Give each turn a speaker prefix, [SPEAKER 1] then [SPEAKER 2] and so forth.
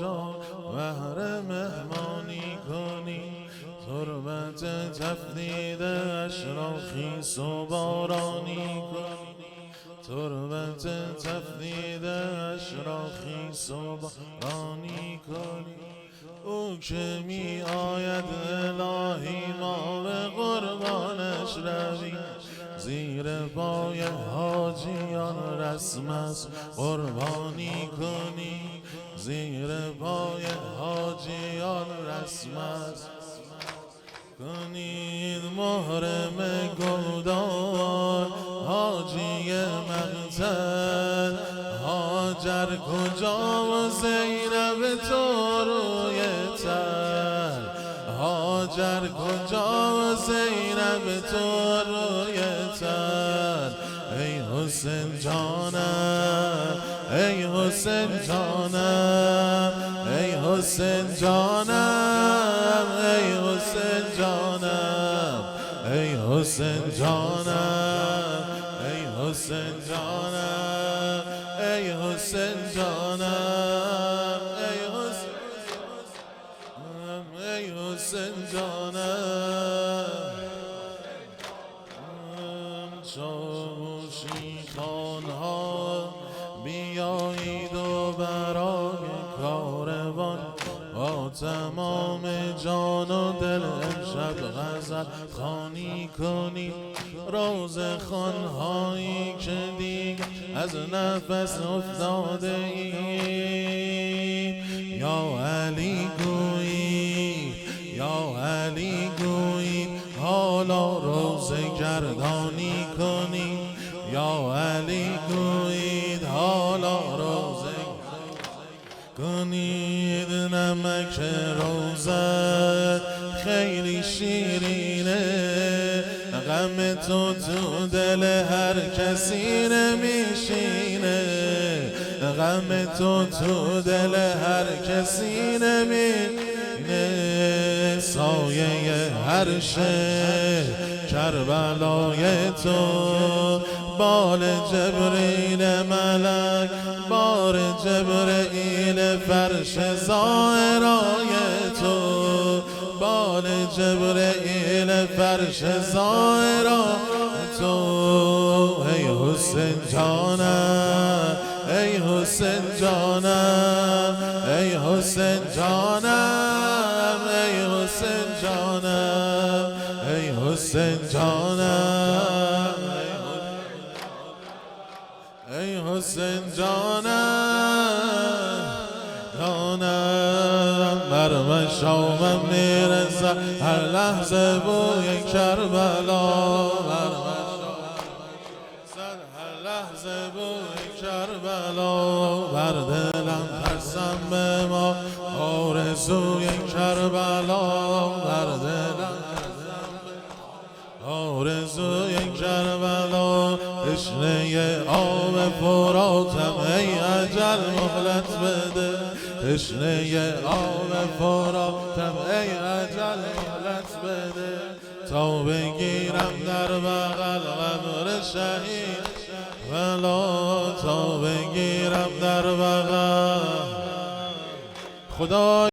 [SPEAKER 1] جا بهر مهمانی کنی، تربت تفدیدش را خیس و بارانی کنی، تربت تفدیدش را خیس و بارانی کنی. او که می آید الهی ما به قربانش رویم، زیر پای حاجیان رسم است قربانی کنی، زیر پای حاجیان رسم است کنید. محرم گلدار حاجی مقتل، هاجر کجا و زینب تو روی تل، هاجر کجا و زینب تو روی تل. ای حسین جانم، ای حسین جانم، ای حسین جانم، ای حسین جانم، ای حسین جانم، ای حسین جانم، ای حسین جانم، ای حسین، ای حسین جانم. چاوشی خانها بیایید و برای کاروان با تمام جان و دل امشب غزل خوانی کنید. روز خوانهایی که دیگر از نفس افتاده اید، یا علی گویید، یا علی گویید حالا روز گردانی کنید، یا علی گویید حالا روز کنید. نمک روزت خیلی شیرینه، غم تو دل هر کسی نمیشینه، غم تو دل هر کسی نمیشینه. سایه هر شهر کربلای تو، بال جبریل ملک بار جبریل فرش زائرای تو، بال جبریل فرش زائرای تو. ای حسین جانم، ای حسین جانم، ای حسین جانم، ای حسین جانم، ای حسین جانم، ای حسین جانم، جانم. بر مشامم میرسد هر لحظه بوی کربلا، بر مشامم میرسد هر لحظه بوی کربلا. بر دلم ترسم به ما آرزوی کربلا، بر دلم آرزوی کربلا. تشنه آب فراتم ای اجل مهلت بده، تشنه آب فراتم ای اجل مهلت بده، تا بگیرم در بغل قبر شهید ولا، تا بگیرم در بغل خدا.